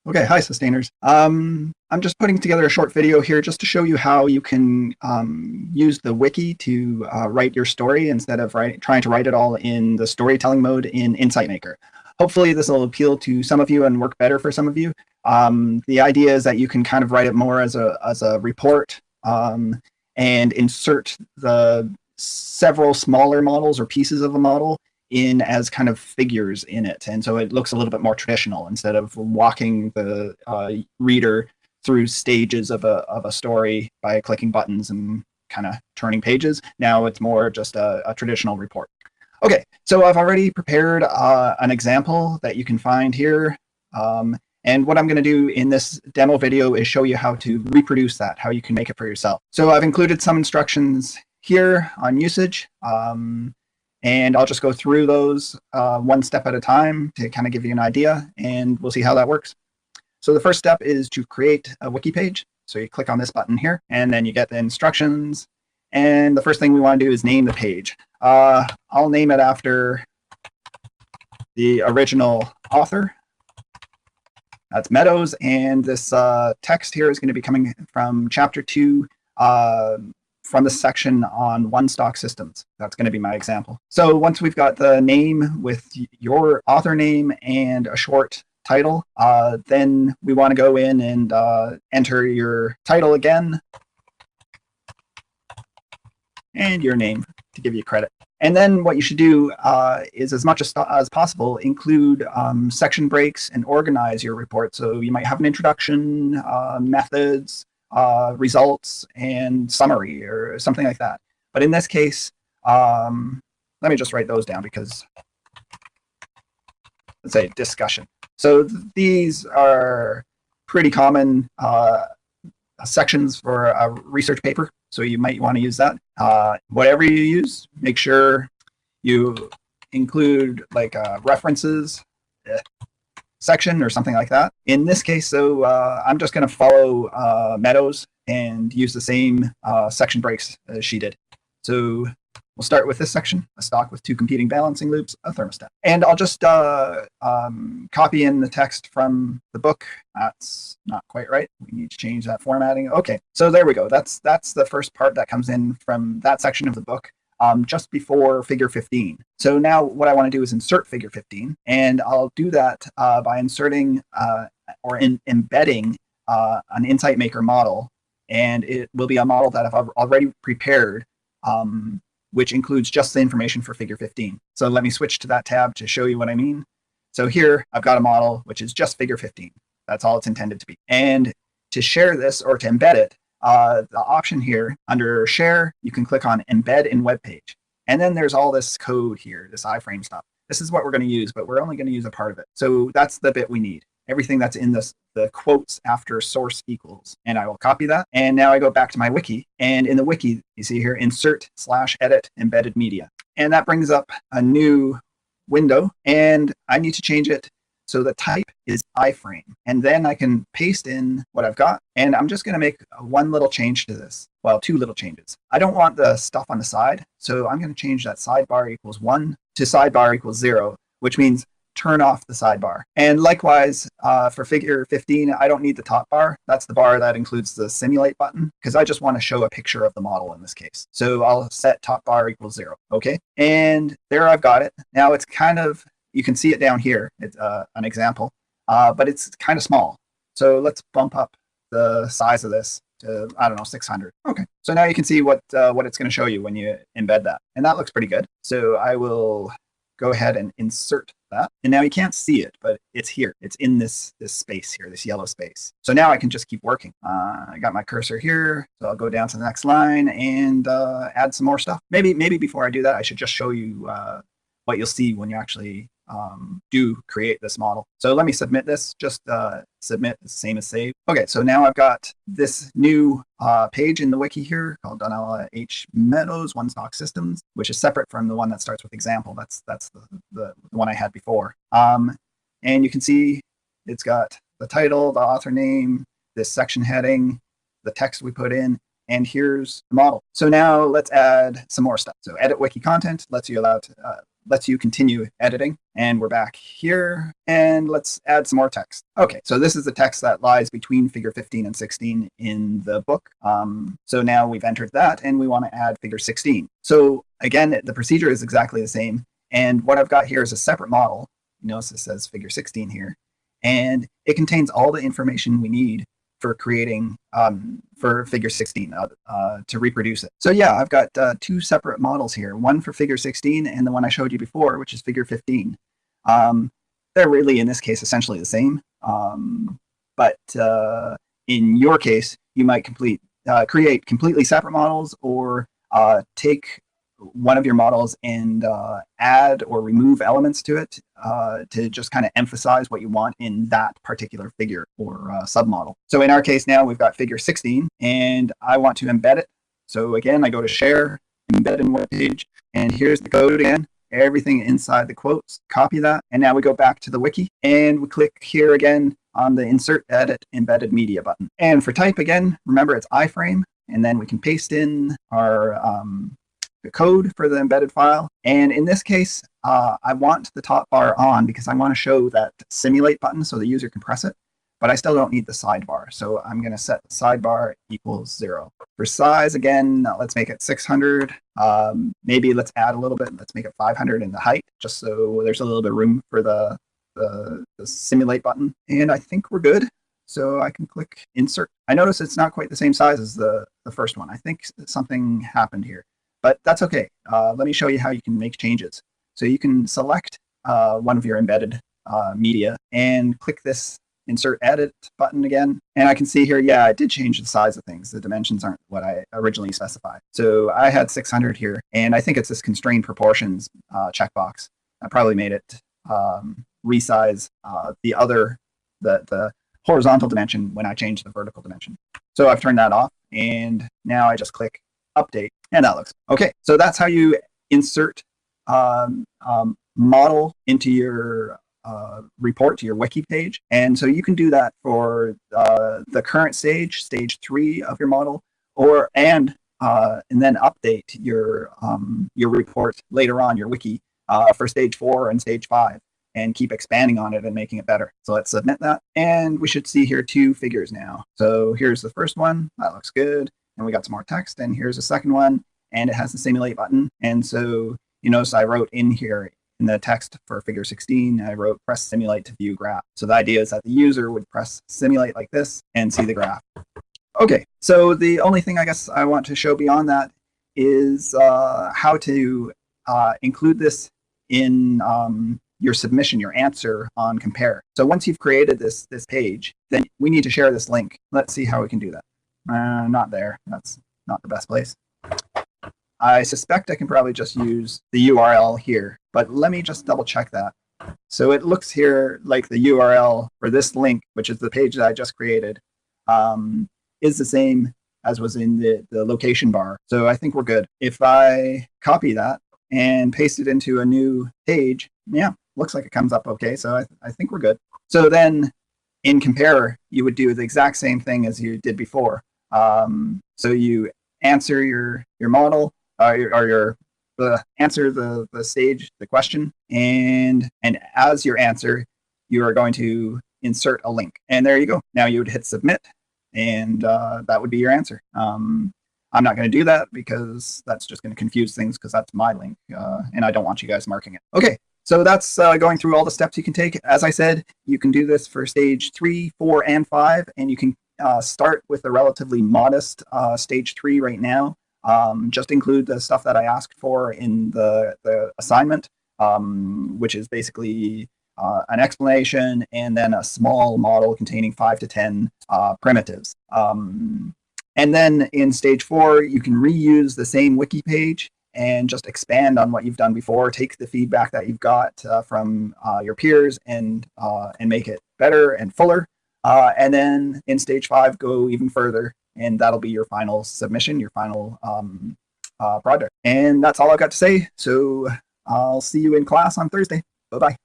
Okay, hi sustainers. I'm just putting together a short video here just to show you how you can use the wiki to write your story instead of trying to write it all in the storytelling mode in Insight Maker. Hopefully this will appeal to some of you and work better for some of you. The idea is that you can kind of write it more as a report and insert the several smaller models or pieces of a model in as kind of figures in it. And so it looks a little bit more traditional instead of walking the reader through stages of a story by clicking buttons and kind of turning pages. Now it's more just a traditional report. Okay, so I've already prepared an example that you can find here. And what I'm going to do in this demo video is show you how to reproduce that, how you can make it for yourself. So I've included some instructions here on usage. And I'll just go through those one step at a time to kind of give you an idea, and we'll see how that works. So the first step is to create a wiki page. So you click on this button here, and then you get the instructions. And the first thing we want to do is name the page. I'll name it after the original author. That's Meadows, and this text here is going to be coming from chapter 2, from the section on one-stock systems. That's going to be my example. So once we've got the name with your author name and a short title, then we want to go in and enter your title again and your name to give you credit. And then what you should do is, as much as possible, include section breaks and organize your report. So you might have an introduction, methods, results, and summary or something like that. But in this case, let me just write those down because, let's say discussion. So these are pretty common sections for a research paper. So you might want to use that. Whatever you use, make sure you include like references section or something like that. In this case, so I'm just going to follow Meadows and use the same section breaks as she did. So we'll start with this section: a stock with two competing balancing loops, a thermostat. And I'll just copy in the text from the book. That's not quite right. We need to change that formatting. Okay, so there we go. That's the first part that comes in from that section of the book. Just before figure 15. So now what I want to do is insert figure 15, and I'll do that by inserting or embedding an Insight Maker model, and it will be a model that I've already prepared, which includes just the information for figure 15. So let me switch to that tab to show you what I mean. So here I've got a model which is just figure 15. That's all it's intended to be. And to share this or to embed it, the option here under share, you can click on embed in web page. And then there's all this code here, this iframe stuff. This is what we're going to use, but we're only going to use a part of it. So that's the bit we need. Everything that's in this, the quotes after source equals. And I will copy that. And now I go back to my wiki. And in the wiki, you see here, insert/edit embedded media. And that brings up a new window. And I need to change it so the type is iframe. And then I can paste in what I've got. And I'm just going to make one little change to this. Well, two little changes. I don't want the stuff on the side. So I'm going to change that sidebar equals 1 to sidebar equals 0, which means turn off the sidebar. And likewise, for figure 15, I don't need the top bar. That's the bar that includes the simulate button, because I just want to show a picture of the model in this case. So I'll set top bar equals 0. Okay. And there I've got it. Now it's kind of, you can see it down here. It's an example, but it's kind of small. So let's bump up the size of this to, I don't know, 600. Okay. So now you can see what it's going to show you when you embed that. And that looks pretty good. So I will go ahead and insert that. And now you can't see it, but it's here. It's in this space here, this yellow space. So now I can just keep working. I got my cursor here. So I'll go down to the next line and add some more stuff. Maybe before I do that, I should just show you what you'll see when you actually do create this model. So let me submit this, just submit the same as save. Okay, so now I've got this new page in the wiki here called Donella H. Meadows One Stock Systems, which is separate from the one that starts with example. That's the one I had before. And you can see it's got the title, the author name, this section heading, the text we put in, and here's the model. So now let's add some more stuff. So edit wiki content lets you lets you continue editing. And we're back here, and let's add some more text. Okay, so this is the text that lies between figure 15 and 16 in the book. So now we've entered that, and we want to add figure 16. So again, the procedure is exactly the same. And what I've got here is a separate model. Notice it says figure 16 here, and it contains all the information we need for creating for figure 16 to reproduce it. So yeah, I've got two separate models here, one for figure 16 and the one I showed you before, which is figure 15. They're really, in this case, essentially the same. But in your case, you might create completely separate models, or take one of your models and add or remove elements to it to just kind of emphasize what you want in that particular figure or submodel. So in our case now, we've got figure 16, and I want to embed it. So again, I go to Share, Embed in Web Page, and here's the code again. Everything inside the quotes, copy that, and now we go back to the wiki, and we click here again on the Insert Edit Embedded Media button. And for type, again, remember it's iframe, and then we can paste in our the code for the embedded file. And in this case, I want the top bar on because I want to show that simulate button so the user can press it, but I still don't need the sidebar. So I'm going to set the sidebar equals 0. For size, again, let's make it 600. Maybe let's add a little bit. Let's make it 500 in the height, just so there's a little bit of room for the simulate button. And I think we're good. So I can click insert. I notice it's not quite the same size as the first one. I think something happened here. But that's okay. Let me show you how you can make changes. So you can select one of your embedded media and click this Insert Edit button again. And I can see here, yeah, I did change the size of things. The dimensions aren't what I originally specified. So I had 600 here, and I think it's this constrained proportions checkbox. I probably made it resize the horizontal dimension when I changed the vertical dimension. So I've turned that off, and now I just click Update, and that looks okay. So that's how you insert model into your report, to your wiki page. And so you can do that for the current stage 3 of your model, and then update your report later on, your wiki, for stage 4 and stage 5, and keep expanding on it and making it better. So let's submit that, and we should see here 2 figures now. So here's the first one, that looks good. And we got some more text, and here's the second one, and it has the simulate button. And so you notice I wrote in here in the text for figure 16, I wrote press simulate to view graph. So the idea is that the user would press simulate like this and see the graph. Okay, so the only thing I guess I want to show beyond that is how to include this in your submission, your answer on Compare. So once you've created this page, then we need to share this link. Let's see how we can do that. Not there. That's not the best place. I suspect I can probably just use the URL here, but let me just double check that. So it looks here like the URL for this link, which is the page that I just created, is the same as was in the location bar. So I think we're good. If I copy that and paste it into a new page, yeah, looks like it comes up okay. So I think we're good. So then in Compare, you would do the exact same thing as you did before. So you answer your model, answer the stage, the question, and as your answer, you are going to insert a link. And there you go. Now you would hit submit, and that would be your answer. I'm not going to do that because that's just going to confuse things, because that's my link, and I don't want you guys marking it. Okay. So that's going through all the steps you can take. As I said, you can do this for stage 3, 4, and 5, and you can start with a relatively modest stage 3 right now. Just include the stuff that I asked for in the assignment, which is basically an explanation and then a small model containing 5 to 10 primitives. And then in stage 4, you can reuse the same wiki page and just expand on what you've done before. Take the feedback that you've got from your peers and make it better and fuller. And then in stage 5, go even further, and that'll be your final submission, your final project. And that's all I've got to say. So I'll see you in class on Thursday. Bye-bye.